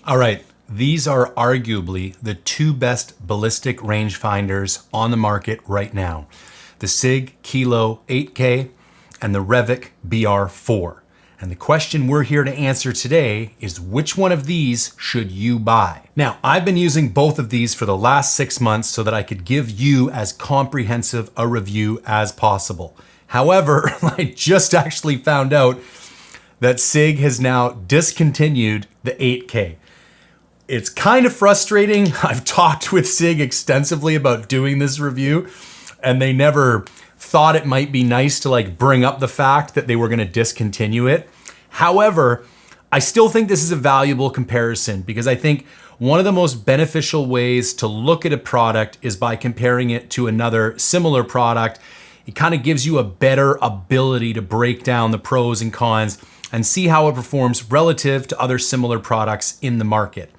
All right, these are arguably the two best ballistic rangefinders on the market right now. The SIG KILO8K and the Revic BR4. And the question we're here to answer today is, which one of these should you buy? Now, I've been using both of these for the last 6 months so that I could give you as comprehensive a review as possible. However, I just actually found out that SIG has now discontinued the 8K. It's kind of frustrating. I've talked with SIG extensively about doing this review, and they never thought it might be nice to bring up the fact that they were going to discontinue it. However, I still think this is a valuable comparison because I think one of the most beneficial ways to look at a product is by comparing it to another similar product. It kind of gives you a better ability to break down the pros and cons and see how it performs relative to other similar products in the market.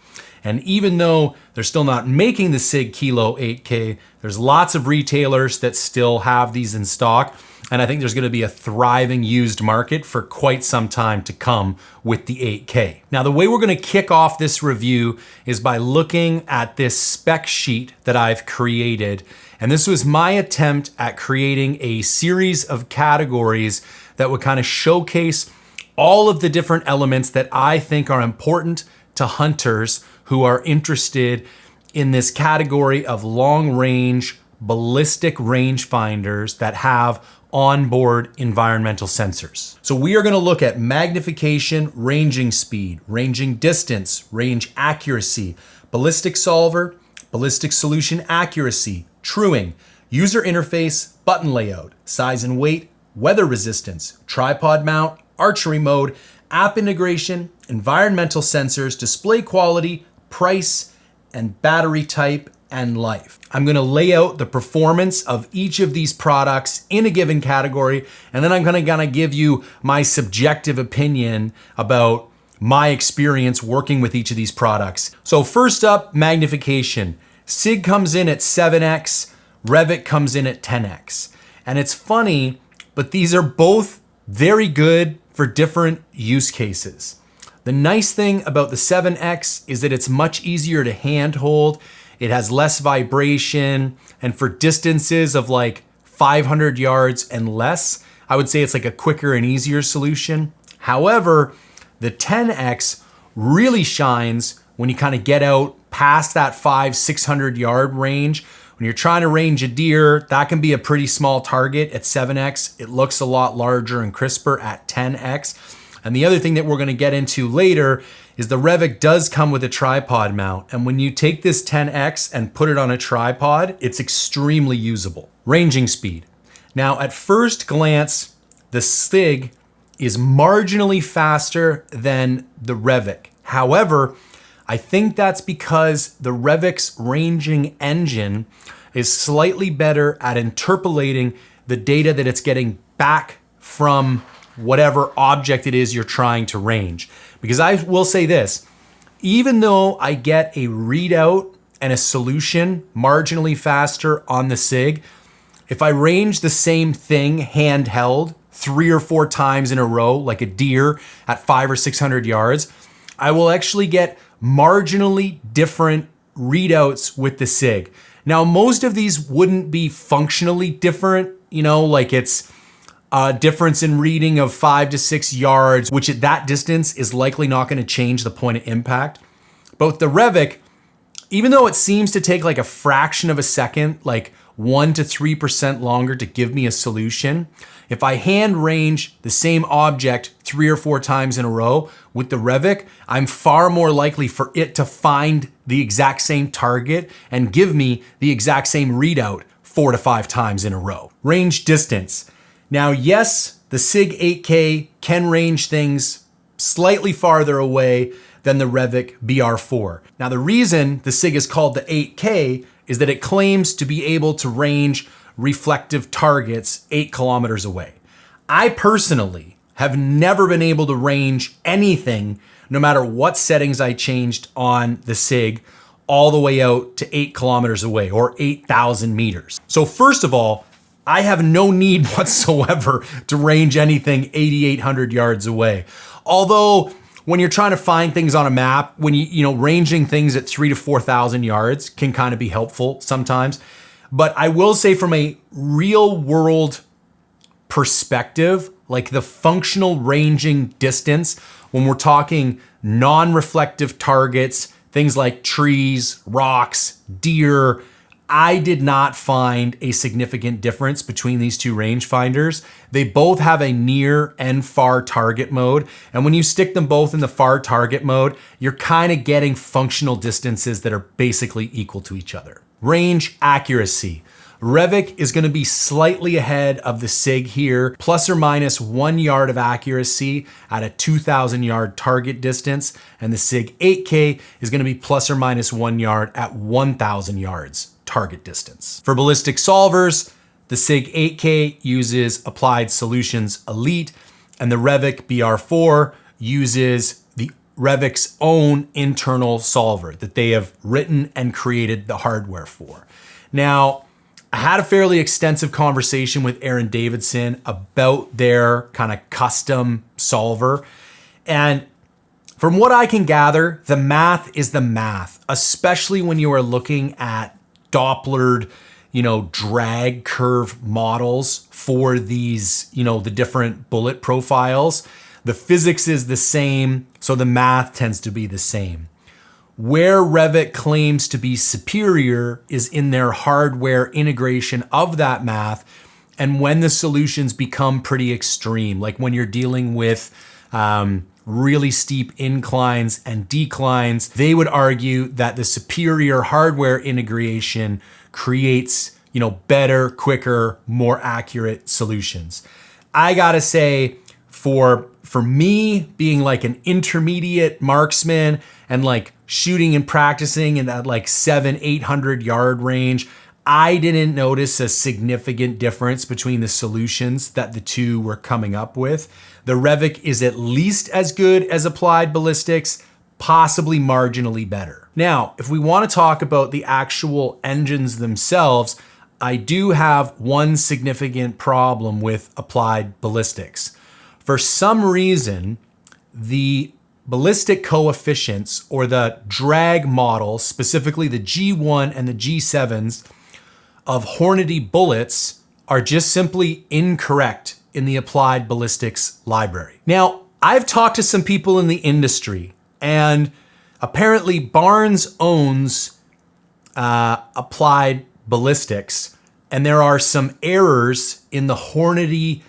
And even though they're still not making the SIG KILO8K, there's lots of retailers that still have these in stock. And I think there's gonna be a thriving used market for quite some time to come with the 8K. Now, the way we're gonna kick off this review is by looking at this spec sheet that I've created. And this was my attempt at creating a series of categories that would kind of showcase all of the different elements that I think are important to hunters who are interested in this category of long-range ballistic rangefinders that have onboard environmental sensors. So we are going to look at magnification, ranging speed, ranging distance, range accuracy, ballistic solver, ballistic solution accuracy, truing, user interface, button layout, size and weight, weather resistance, tripod mount, archery mode, app integration, environmental sensors, display quality, price, and battery type and life. I'm gonna lay out the performance of each of these products in a given category, and then I'm gonna give you my subjective opinion about my experience working with each of these products. So first up, magnification. SIG comes in at 7x, Revic comes in at 10x. And it's funny, but these are both very good for different use cases. The nice thing about the 7X is that it's much easier to handhold. It has less vibration, and for distances of 500 yards and less, I would say it's a quicker and easier solution. However, the 10X really shines when you kind of get out past that 500-600 yard range. When you're trying to range a deer, that can be a pretty small target at 7X. It looks a lot larger and crisper at 10X. And the other thing that we're gonna get into later is the Revic does come with a tripod mount. And when you take this 10X and put it on a tripod, it's extremely usable. Ranging speed. Now, at first glance, the SIG is marginally faster than the Revic. However, I think that's because the Revic's ranging engine is slightly better at interpolating the data that it's getting back from whatever object it is you're trying to range. Because I will say this, even though I get a readout and a solution marginally faster on the SIG, if I range the same thing handheld 3 or 4 times in a row, like a deer at 500 or 600 yards, I will actually get marginally different readouts with the SIG. Now, most of these wouldn't be functionally different, it's a difference in reading of 5 to 6 yards, which at that distance is likely not going to change the point of impact. But with the Revic, even though it seems to take a fraction of a second, 1 to 3% longer to give me a solution, if I hand range the same object 3 or 4 times in a row with the Revic, I'm far more likely for it to find the exact same target and give me the exact same readout 4 to 5 times in a row. Range distance. Now, yes, the SIG 8K can range things slightly farther away than the Revic BR4. Now, the reason the SIG is called the 8K is that it claims to be able to range reflective targets 8 kilometers away. I personally have never been able to range anything, no matter what settings I changed on the SIG, all the way out to 8 kilometers away or 8,000 meters. So first of all, I have no need whatsoever to range anything 8,800 yards away. Although when you're trying to find things on a map, when ranging things at 3,000 to 4,000 yards can kind of be helpful sometimes. But I will say from a real world perspective, like the functional ranging distance, when we're talking non-reflective targets, things like trees, rocks, deer, I did not find a significant difference between these two rangefinders. They both have a near and far target mode. And when you stick them both in the far target mode, you're kind of getting functional distances that are basically equal to each other. Range accuracy. Revic is going to be slightly ahead of the SIG here, plus or minus 1 yard of accuracy at a 2,000 yard target distance. And the SIG 8K is going to be plus or minus 1 yard at 1,000 yards target distance. For ballistic solvers, the SIG 8K uses Applied Solutions Elite, and the Revic BR4 uses the Revic's own internal solver that they have written and created the hardware for. Now, I had a fairly extensive conversation with Aaron Davidson about their kind of custom solver. And from what I can gather, the math is the math, especially when you are looking at Dopplered, drag curve models for these, the different bullet profiles. The physics is the same, so the math tends to be the same. Where Revic claims to be superior is in their hardware integration of that math, and when the solutions become pretty extreme, like when you're dealing with really steep inclines and declines, they would argue that the superior hardware integration creates, better, quicker, more accurate solutions. I gotta say, for me being like an intermediate marksman and like shooting and practicing in that like 700-800 yard range, I didn't notice a significant difference between the solutions that the two were coming up with. The Revic is at least as good as Applied Ballistics, possibly marginally better. Now, if we want to talk about the actual engines themselves, I do have one significant problem with Applied Ballistics. For some reason, the ballistic coefficients, or the drag models, specifically the G1 and the G7s of Hornady bullets, are just simply incorrect in the Applied Ballistics library. Now, I've talked to some people in the industry, and apparently Barnes owns Applied Ballistics, and there are some errors in the Hornady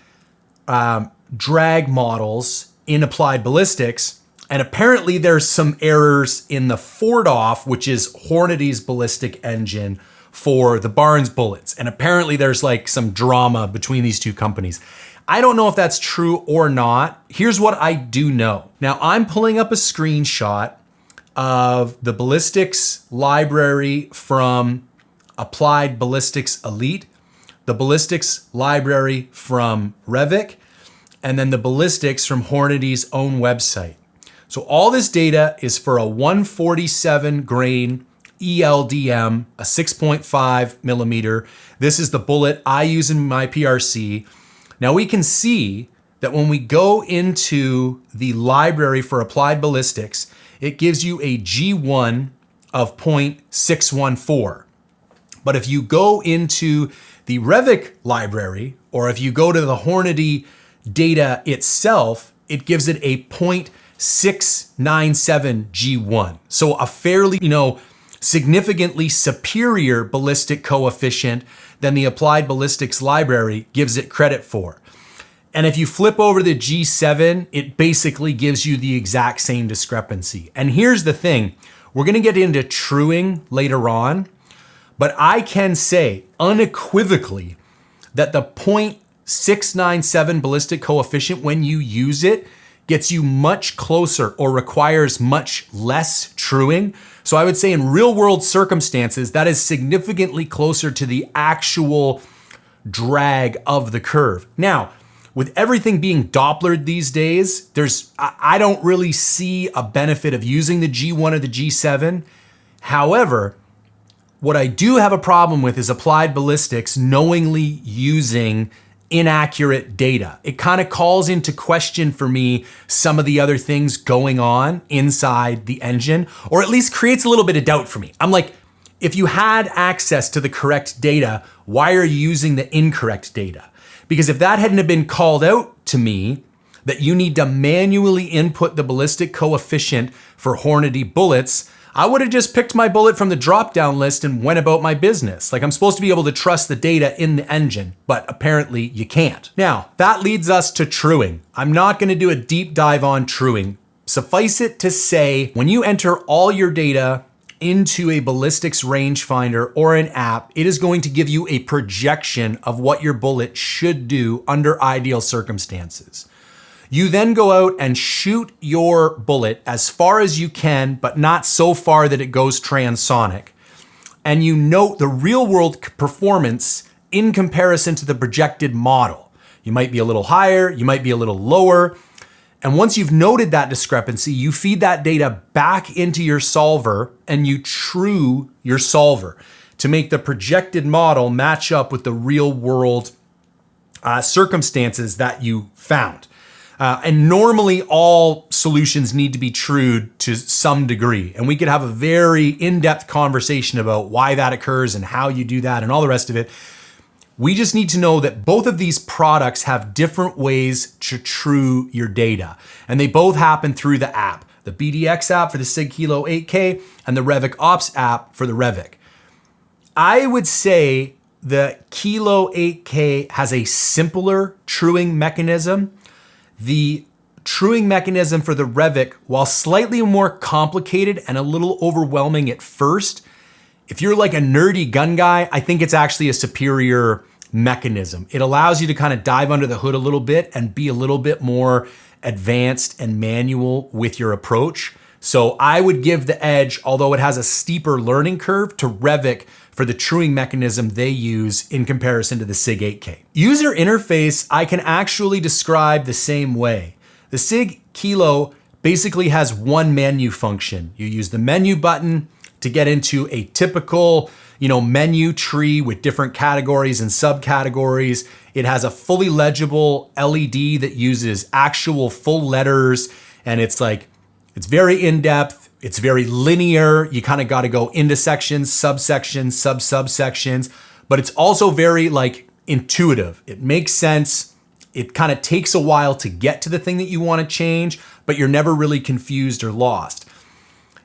drag models in Applied Ballistics, and apparently there's some errors in the Fordoff, which is Hornady's ballistic engine, for the Barnes bullets. And apparently there's like some drama between these two companies. I don't know if that's true or not. Here's what I do know. Now, I'm pulling up a screenshot of the ballistics library from Applied Ballistics Elite, the ballistics library from Revic, and then the ballistics from Hornady's own website. So all this data is for a 147 grain ELDM, a 6.5 millimeter. This is the bullet I use in my PRC. Now we can see that when we go into the library for Applied Ballistics, it gives you a G1 of 0.614. But if you go into the Revic library, or if you go to the Hornady data itself, it gives it a 0.697 G1. So a fairly, significantly superior ballistic coefficient than the Applied Ballistics library gives it credit for. And if you flip over to the G7, it basically gives you the exact same discrepancy. And here's the thing, we're gonna get into truing later on, but I can say unequivocally that the 0.697 ballistic coefficient, when you use it, gets you much closer or requires much less truing. So I would say in real world circumstances, that is significantly closer to the actual drag of the curve. Now, with everything being Dopplered these days, I don't really see a benefit of using the G1 or the G7. However, what I do have a problem with is Applied Ballistics knowingly using inaccurate data. It kind of calls into question for me some of the other things going on inside the engine, or at least creates a little bit of doubt for me. I'm like, if you had access to the correct data, why are you using the incorrect data? Because if that hadn't have been called out to me, that you need to manually input the ballistic coefficient for Hornady bullets, I would have just picked my bullet from the drop-down list and went about my business. Like, I'm supposed to be able to trust the data in the engine, but apparently you can't. Now, that leads us to truing. I'm not gonna do a deep dive on truing. Suffice it to say, when you enter all your data into a ballistics rangefinder or an app, it is going to give you a projection of what your bullet should do under ideal circumstances. You then go out and shoot your bullet as far as you can, but not so far that it goes transonic. And you note the real world performance in comparison to the projected model. You might be a little higher, you might be a little lower. And once you've noted that discrepancy, you feed that data back into your solver and you true your solver to make the projected model match up with the real world circumstances that you found. And normally all solutions need to be trued to some degree. And we could have a very in-depth conversation about why that occurs and how you do that and all the rest of it. We just need to know that both of these products have different ways to true your data. And they both happen through the app, the BDX app for the SIG KILO8K and the Revic Ops app for the Revic. I would say the KILO8K has a simpler truing mechanism. The truing mechanism for the Revic, while slightly more complicated and a little overwhelming at first, if you're like a nerdy gun guy, I think it's actually a superior mechanism. It allows you to kind of dive under the hood a little bit and be a little bit more advanced and manual with your approach. So I would give the edge, although it has a steeper learning curve, to Revic for the truing mechanism they use in comparison to the SIG 8K. User interface, I can actually describe the same way. The SIG Kilo basically has one menu function. You use the menu button to get into a typical, menu tree with different categories and subcategories. It has a fully legible LED that uses actual full letters, and it's very in-depth. It's very linear. You kind of got to go into sections, subsections, sub-subsections, but it's also very intuitive. It makes sense. It kind of takes a while to get to the thing that you want to change, but you're never really confused or lost.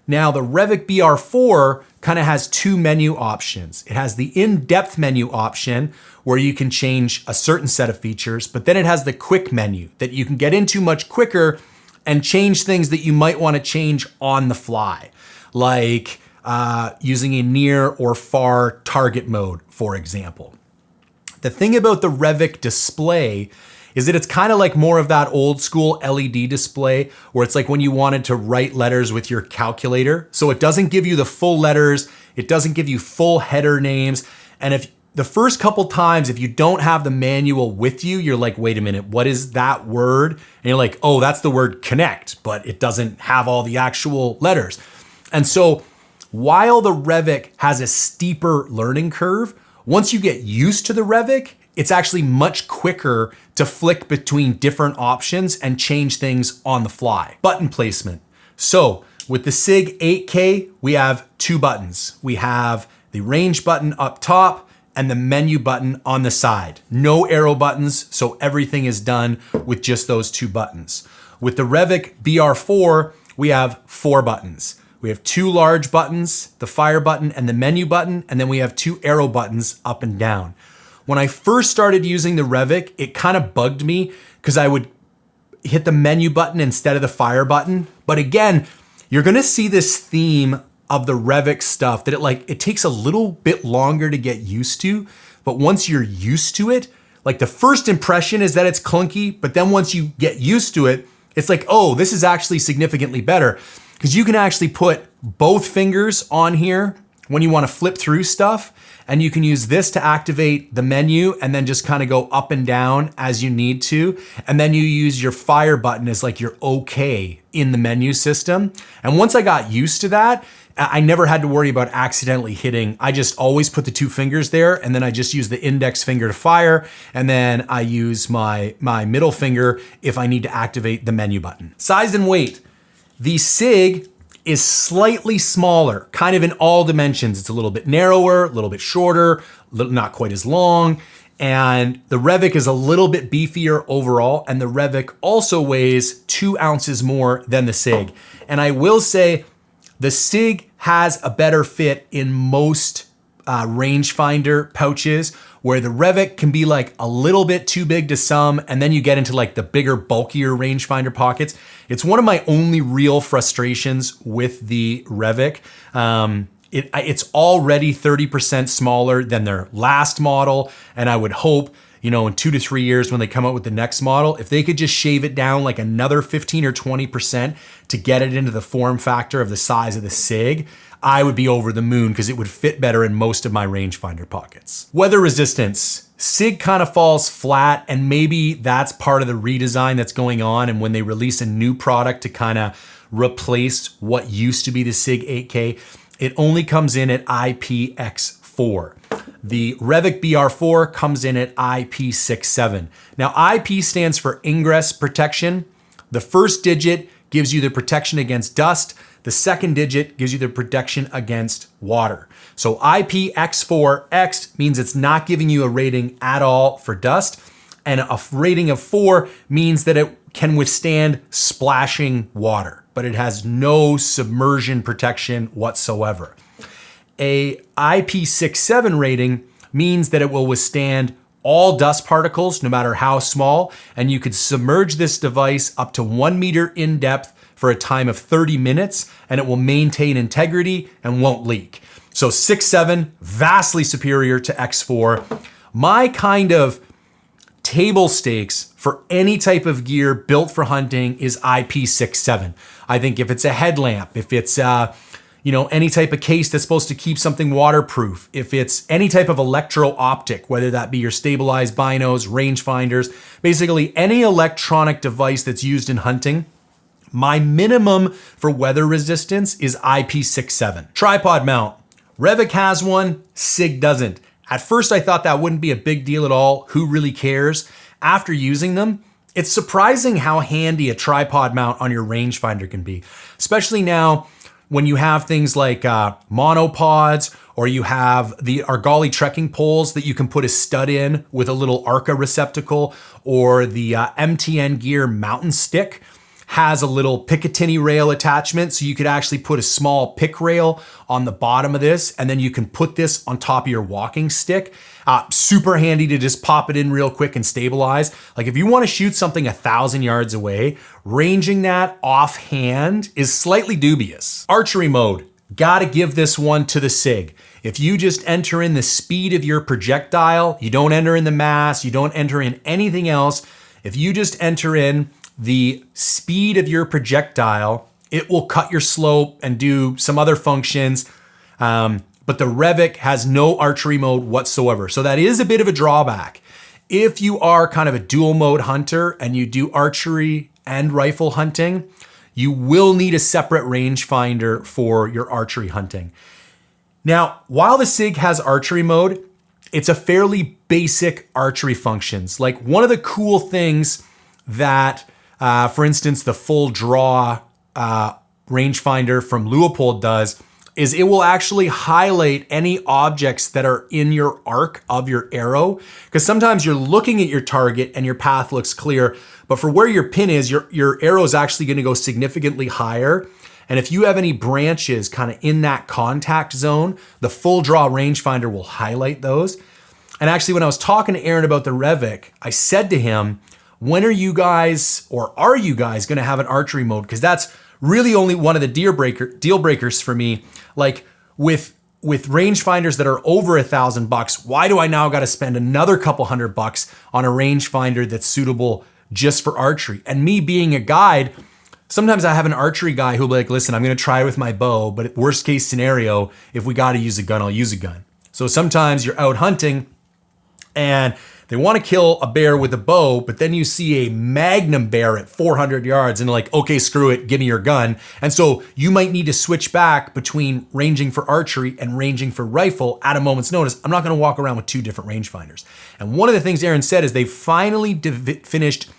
Now, the Revic BR4 kind of has two menu options. It has the in-depth menu option where you can change a certain set of features, but then it has the quick menu that you can get into much quicker and change things that you might want to change on the fly, like using a near or far target mode, for example. The thing about the Revic display is that it's kind of like more of that old school LED display where it's like when you wanted to write letters with your calculator. So it doesn't give you the full letters, it doesn't give you full header names. And if the first couple times, if you don't have the manual with you, you're like, wait a minute, what is that word? And you're like, oh, that's the word connect, but it doesn't have all the actual letters. And so while the Revic has a steeper learning curve, once you get used to the Revic, it's actually much quicker to flick between different options and change things on the fly. Button placement. So with the SIG 8K, we have two buttons. We have the range button up top and the menu button on the side. No arrow buttons, so everything is done with just those two buttons. With the Revic BR4, we have four buttons. We have two large buttons, the fire button and the menu button, and then we have two arrow buttons up and down. When I first started using the Revic, it kind of bugged me because I would hit the menu button instead of the fire button. But again, you're gonna see this theme of the Revic stuff that it takes a little bit longer to get used to, but once you're used to it, the first impression is that it's clunky, but then once you get used to it, it's like, oh, this is actually significantly better because you can actually put both fingers on here when you want to flip through stuff, and you can use this to activate the menu and then just kind of go up and down as you need to. And then you use your fire button as like your OK in the menu system. And once I got used to that, I never had to worry about accidentally hitting. I just always put the 2 fingers there, and then I just use the index finger to fire, and then I use my middle finger if I need to activate the menu button. Size and weight. The SIG is slightly smaller, kind of in all dimensions. It's a little bit narrower, a little bit shorter, not quite as long. And the Revic is a little bit beefier overall. And the Revic also weighs 2 ounces more than the SIG. And I will say the SIG has a better fit in most rangefinder pouches, where the Revic can be like a little bit too big to some, and then you get into like the bigger, bulkier rangefinder pockets. It's one of my only real frustrations with the Revic. It's already 30% smaller than their last model, and I would hope, you know, in 2 to 3 years when they come out with the next model, if they could just shave it down like another 15 or 20% to get it into the form factor of the size of the SIG, I would be over the moon because it would fit better in most of my rangefinder pockets. Weather resistance. SIG kind of falls flat, and maybe that's part of the redesign that's going on. And when they release a new product to kind of replace what used to be the SIG 8K, it only comes in at IPX4. The Revic BR4 comes in at IP67. Now, IP stands for ingress protection. The first digit gives you the protection against dust. The second digit gives you the protection against water. So IPX4X means it's not giving you a rating at all for dust. And a rating of 4 means that it can withstand splashing water, but it has no submersion protection whatsoever. A IP67 rating means that it will withstand all dust particles, no matter how small, and you could submerge this device up to 1 meter in depth for a time of 30 minutes, and it will maintain integrity and won't leak. So 6.7, vastly superior to X4. My kind of table stakes for any type of gear built for hunting is IP67. I think if it's a headlamp, if it's any type of case that's supposed to keep something waterproof, if it's any type of electro-optic, whether that be your stabilized binos, rangefinders, basically any electronic device that's used in hunting, my minimum for weather resistance is IP67. Tripod mount. Revic has one, SIG doesn't. At first I thought that wouldn't be a big deal at all. Who really cares? After using them, it's surprising how handy a tripod mount on your rangefinder can be, especially now when you have things like monopods, or you have the Argali trekking poles that you can put a stud in with a little Arca receptacle, or the MTN Gear mountain stick has a little Picatinny rail attachment, so you could actually put a small pick rail on the bottom of this, and then you can put this on top of your walking stick. Super handy to just pop it in real quick and stabilize. Like if you want to shoot something 1,000 yards away, ranging that offhand is slightly dubious. Archery mode. Gotta give this one to the SIG. If you just enter in the speed of your projectile, you don't enter in the mass, you don't enter in anything else. If you just enter in the speed of your projectile, it will cut your slope and do some other functions. But the Revic has no archery mode whatsoever. So that is a bit of a drawback. If you are kind of a dual mode hunter and you do archery and rifle hunting, you will need a separate rangefinder for your archery hunting. Now, while the SIG has archery mode, it's a fairly basic archery functions. Like one of the cool things that, for instance, the full draw rangefinder from Leupold does is it will actually highlight any objects that are in your arc of your arrow. Because sometimes you're looking at your target and your path looks clear, but for where your pin is, your arrow is actually gonna go significantly higher. And if you have any branches kind of in that contact zone, the full draw rangefinder will highlight those. And actually, when I was talking to Aaron about the Revic, I said to him, when are you guys gonna have an archery mode? Because that's really only one of the deal breakers for me. Like with rangefinders that are over $1,000, why do I now got to spend another couple $100 on a rangefinder that's suitable just for archery? And me being a guide, Sometimes I have an archery guy who'll be like, listen, I'm gonna try with my bow, but worst case scenario, if we gotta use a gun, I'll use a gun. So sometimes you're out hunting and they wanna kill a bear with a bow, but then you see a magnum bear at 400 yards and they're like, okay, screw it, give me your gun. And so you might need to switch back between ranging for archery and ranging for rifle at a moment's notice. I'm not gonna walk around with two different rangefinders. And one of the things Aaron said is they finally finished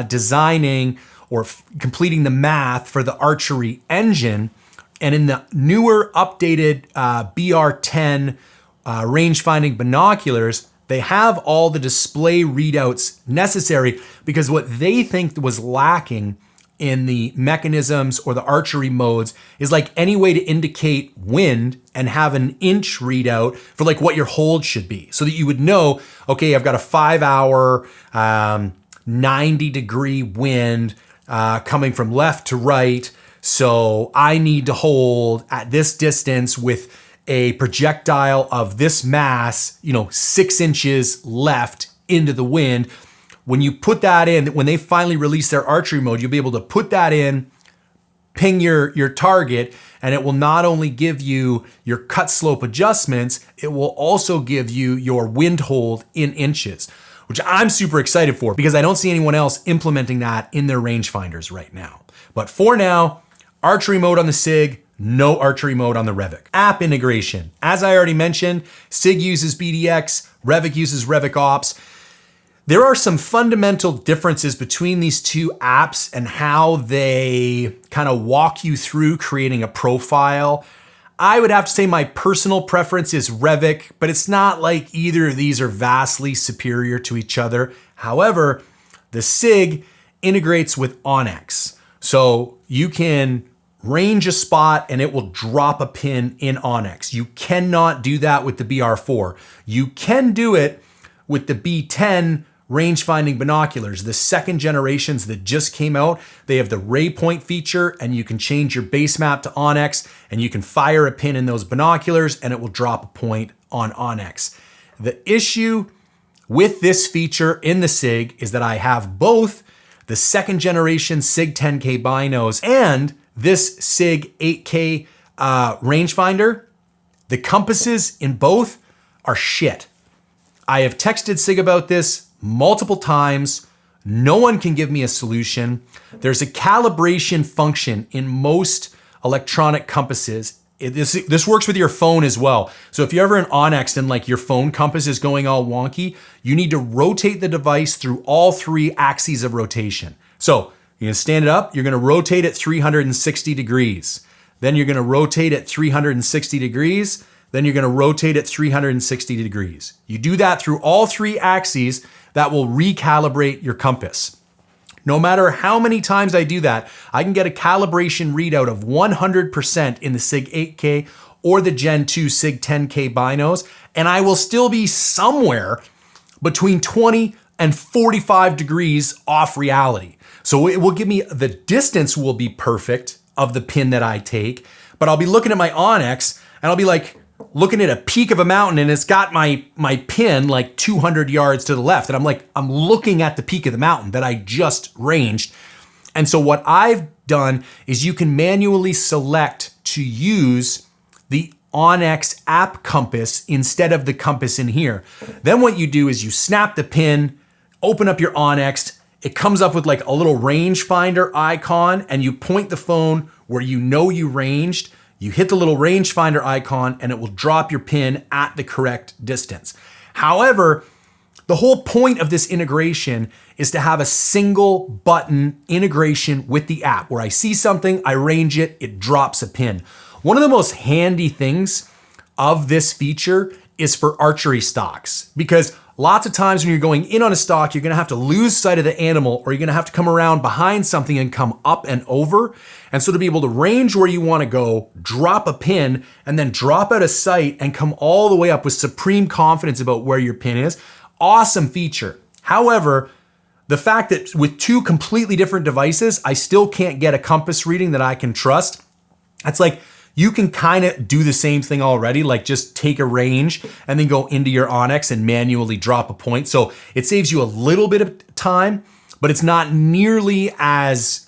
designing or completing the math for the archery engine. And in the newer updated BR10 range-finding binoculars, they have all the display readouts necessary because what they think was lacking in the mechanisms or the archery modes is like any way to indicate wind and have an inch readout for like what your hold should be so that you would know, okay, I've got a 5 hour, 90 degree wind coming from left to right. So I need to hold at this distance with a projectile of this mass, 6 inches left into the wind. When you put that in, when they finally release their archery mode, you'll be able to put that in, ping your target, and it will not only give you your cut slope adjustments, it will also give you your wind hold in inches, which I'm super excited for because I don't see anyone else implementing that in their rangefinders right now. But for now, archery mode on the SIG, no archery mode on the Revic. App integration. As I already mentioned, SIG uses BDX, Revic uses Revic Ops. There are some fundamental differences between these two apps and how they kind of walk you through creating a profile. I would have to say my personal preference is Revic, but it's not like either of these are vastly superior to each other. However, the SIG integrates with Onyx. So you can range a spot and it will drop a pin in Onyx. You cannot do that with the BR4. You can do it with the B10 range-finding binoculars, the second generations that just came out. They have the ray point feature and you can change your base map to Onyx and you can fire a pin in those binoculars and it will drop a point on Onyx. The issue with this feature in the SIG is that I have both the second generation SIG 10K binos and this SIG 8K rangefinder. The compasses in both are shit. I have texted SIG about this multiple times. No one can give me a solution. There's a calibration function in most electronic compasses. This works with your phone as well. So if you're ever in Onyx and like your phone compass is going all wonky, you need to rotate the device through all 3 axes of rotation. So you're gonna stand it up, you're gonna rotate it 360 degrees. Then you're gonna rotate it 360 degrees. Then you're gonna rotate it 360 degrees. You do that through all 3 axes, that will recalibrate your compass. No matter how many times I do that, I can get a calibration readout of 100% in the SIG 8K or the Gen 2 SIG 10K binos, and I will still be somewhere between 20 and 45 degrees off reality. So it will give me, the distance will be perfect of the pin that I take, but I'll be looking at my Onyx and I'll be like, looking at a peak of a mountain and it's got my pin like 200 yards to the left. And I'm like, I'm looking at the peak of the mountain that I just ranged. And so what I've done is you can manually select to use the Onyx app compass instead of the compass in here. Then what you do is you snap the pin, open up your Onyx, it comes up with like a little rangefinder icon and you point the phone where you know you ranged. You hit the little rangefinder icon and it will drop your pin at the correct distance. However, the whole point of this integration is to have a single button integration with the app where I see something, I range it, it drops a pin. One of the most handy things of this feature is for archery stocks because lots of times when you're going in on a stock, you're gonna have to lose sight of the animal or you're gonna have to come around behind something and come up and over. And so to be able to range where you wanna go, drop a pin, and then drop out of sight and come all the way up with supreme confidence about where your pin is, awesome feature. However, the fact that with 2 completely different devices, I still can't get a compass reading that I can trust, that's like, you can kind of do the same thing already, like just take a range and then go into your Onyx and manually drop a point. So it saves you a little bit of time, but it's not nearly as,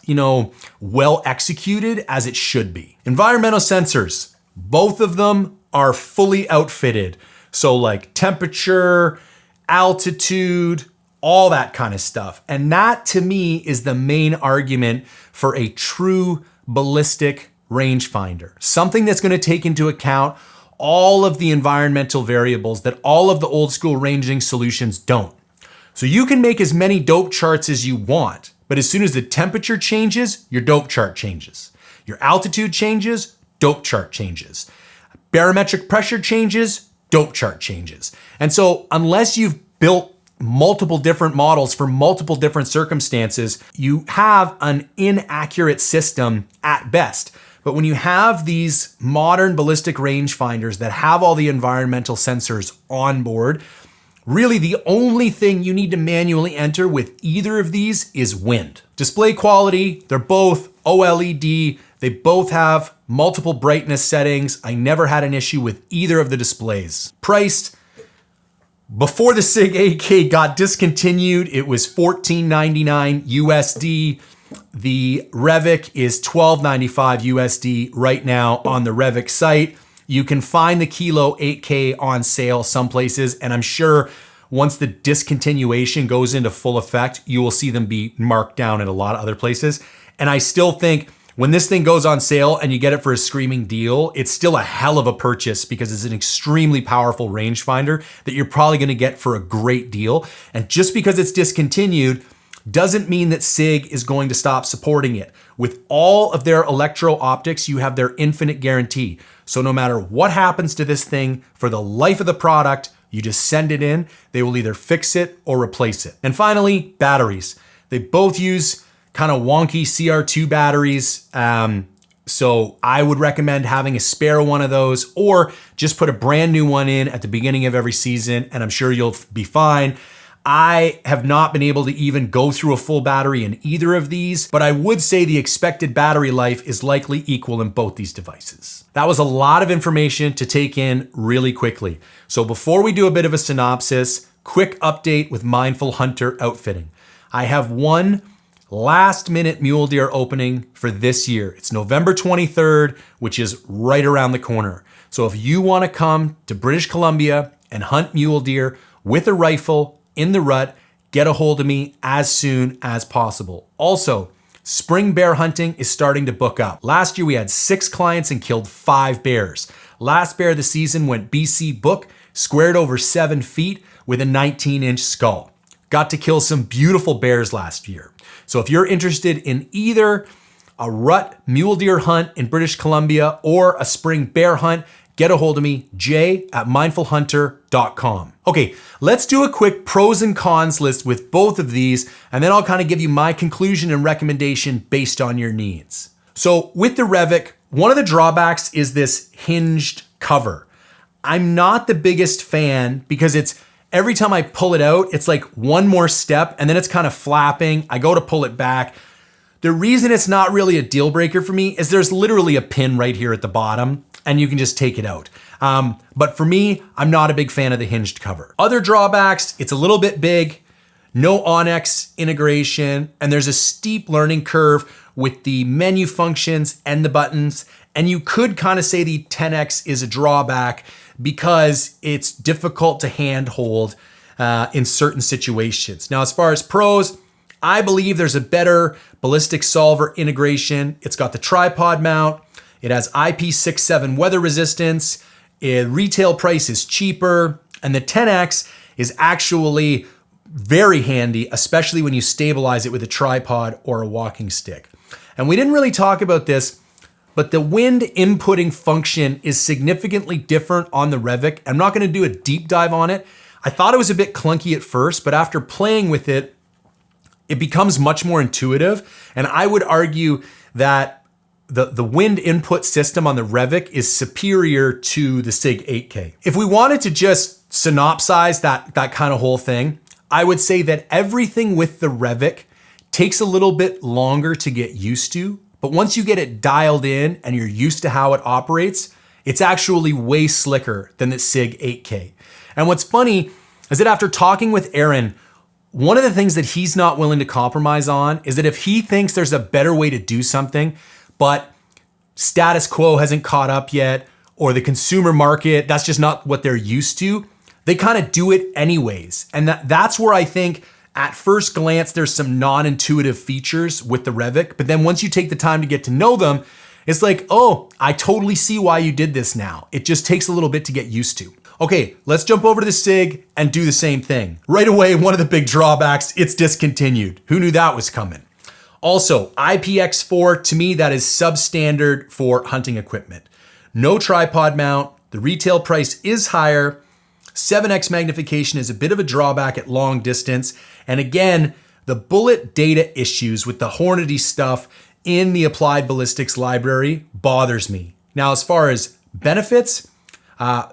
well executed as it should be. Environmental sensors, both of them are fully outfitted. So like temperature, altitude, all that kind of stuff. And that to me is the main argument for a true ballistic rangefinder. Something that's going to take into account all of the environmental variables that all of the old school ranging solutions don't. So you can make as many dope charts as you want, but as soon as the temperature changes, your dope chart changes. Your altitude changes, dope chart changes. Barometric pressure changes, dope chart changes. And so unless you've built multiple different models for multiple different circumstances, you have an inaccurate system at best. But when you have these modern ballistic rangefinders that have all the environmental sensors on board, really the only thing you need to manually enter with either of these is wind. Display quality, they're both OLED. They both have multiple brightness settings. I never had an issue with either of the displays. Priced, before the SIG 8K got discontinued, it was $14.99 USD. The Revic is $12.95 USD right now on the Revic site. You can find the Kilo 8K on sale some places, and I'm sure once the discontinuation goes into full effect, you will see them be marked down in a lot of other places. And I still think when this thing goes on sale and you get it for a screaming deal, it's still a hell of a purchase because it's an extremely powerful rangefinder that you're probably gonna get for a great deal. And just because it's discontinued doesn't mean that SIG is going to stop supporting it. With all of their electro-optics, you have their infinite guarantee. So no matter what happens to this thing, for the life of the product, you just send it in, they will either fix it or replace it. And finally, batteries. They both use kind of wonky CR2 batteries. So I would recommend having a spare one of those or just put a brand new one in at the beginning of every season and I'm sure you'll be fine. I have not been able to even go through a full battery in either of these, but I would say the expected battery life is likely equal in both these devices. That was a lot of information to take in really quickly. So before we do a bit of a synopsis, quick update with Mindful Hunter Outfitting. I have one last minute mule deer opening for this year. It's November 23rd, which is right around the corner. So if you want to come to British Columbia and hunt mule deer with a rifle in the rut, get a hold of me as soon as possible. Also, spring bear hunting is starting to book up. Last year we had 6 clients and killed 5 bears. Last bear of the season went BC book, squared over 7 feet with a 19-inch skull. Got to kill some beautiful bears last year. So if you're interested in either a rut mule deer hunt in British Columbia or a spring bear hunt, get a hold of me, jay@mindfulhunter.com. Okay, let's do a quick pros and cons list with both of these, and then I'll kind of give you my conclusion and recommendation based on your needs. So with the Revic, one of the drawbacks is this hinged cover. I'm not the biggest fan because it's every time I pull it out, it's like one more step and then it's kind of flapping. I go to pull it back. The reason it's not really a deal breaker for me is there's literally a pin right here at the bottom and you can just take it out. But for me, I'm not a big fan of the hinged cover. Other drawbacks, it's a little bit big, no Onyx integration, and there's a steep learning curve with the menu functions and the buttons. And you could kind of say the 10X is a drawback because it's difficult to handhold in certain situations. Now, as far as pros, I believe there's a better ballistic solver integration. It's got the tripod mount. It has IP67 weather resistance. Retail price is cheaper. And the 10X is actually very handy, especially when you stabilize it with a tripod or a walking stick. And we didn't really talk about this, but the wind inputting function is significantly different on the Revic. I'm not gonna do a deep dive on it. I thought it was a bit clunky at first, but after playing with it, it becomes much more intuitive. And I would argue that the wind input system on the Revic is superior to the SIG 8K. If we wanted to just synopsize that kind of whole thing, I would say that everything with the Revic takes a little bit longer to get used to, but once you get it dialed in and you're used to how it operates, it's actually way slicker than the SIG 8K. And what's funny is that after talking with Aaron, one of the things that he's not willing to compromise on is that if he thinks there's a better way to do something, but status quo hasn't caught up yet, or the consumer market, that's just not what they're used to, they kind of do it anyways. And that's where I think at first glance, there's some non-intuitive features with the Revic, but then once you take the time to get to know them, it's like, oh, I totally see why you did this now. It just takes a little bit to get used to. Okay, let's jump over to the SIG and do the same thing. Right away, one of the big drawbacks, it's discontinued. Who knew that was coming? Also, IPX4, to me, that is substandard for hunting equipment. No tripod mount, the retail price is higher, 7x magnification is a bit of a drawback at long distance, and again, the bullet data issues with the Hornady stuff in the applied ballistics library bothers me. Now, as far as benefits,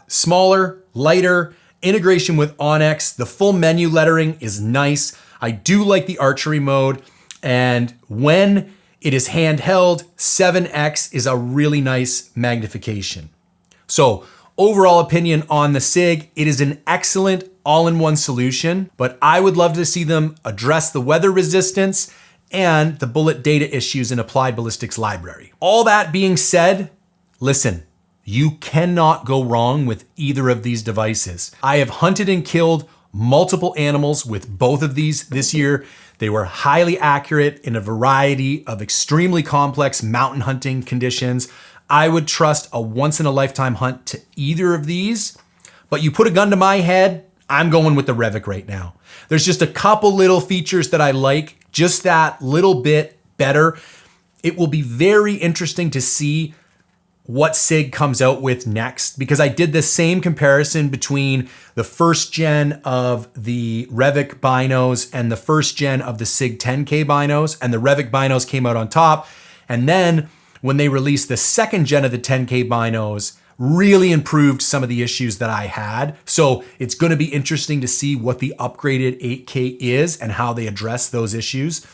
smaller, lighter, integration with Onyx, the full menu lettering is nice. I do like the archery mode, and when it is handheld, 7x is a really nice magnification. So overall opinion on the SIG, it is an excellent all-in-one solution, but I would love to see them address the weather resistance and the bullet data issues in applied ballistics library. All that being said, listen, you cannot go wrong with either of these devices. I have hunted and killed multiple animals with both of these this year. They were highly accurate in a variety of extremely complex mountain hunting conditions. I would trust a once-in-a-lifetime hunt to either of these, but you put a gun to my head, I'm going with the Revic right now. There's just a couple little features that I like, just that little bit better. It will be very interesting to see what SIG comes out with next, because I did the same comparison between the first gen of the Revic binos and the first gen of the SIG 10K binos, and the Revic binos came out on top. And then when they released the second gen of the 10K binos, really improved some of the issues that I had. So it's going to be interesting to see what the upgraded 8K is and how they address those issues.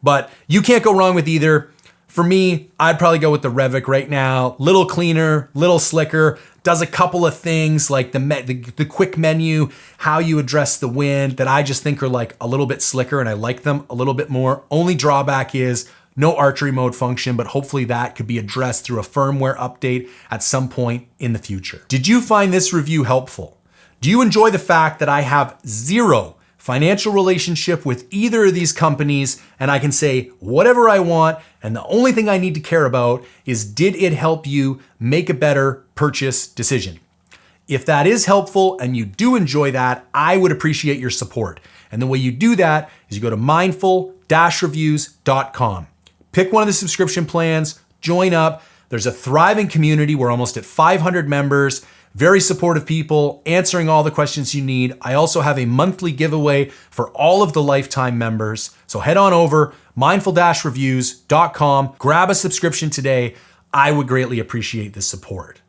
But you can't go wrong with either. For me, I'd probably go with the Revic right now. Little cleaner, little slicker, does a couple of things like the quick menu, how you address the wind that I just think are like a little bit slicker, and I like them a little bit more. Only drawback is no archery mode function, but hopefully that could be addressed through a firmware update at some point in the future. Did you find this review helpful? Do you enjoy the fact that I have zero financial relationship with either of these companies, and I can say whatever I want, and the only thing I need to care about is, did it help you make a better purchase decision? If that is helpful and you do enjoy that, I would appreciate your support. And the way you do that is you go to mindful-reviews.com. Pick one of the subscription plans, join up. There's a thriving community. We're almost at 500 members, very supportive people, answering all the questions you need. I also have a monthly giveaway for all of the lifetime members. So head on over, mindful-reviews.com, grab a subscription today. I would greatly appreciate the support.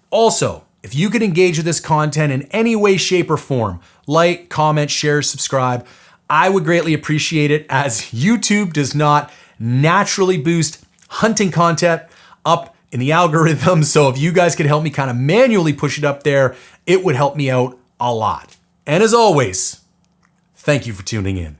Also, if you could engage with this content in any way, shape, or form, like, comment, share, subscribe, I would greatly appreciate it, as YouTube does not naturally boost hunting content up in the algorithm. So if you guys could help me kind of manually push it up there, it would help me out a lot. And as always, thank you for tuning in.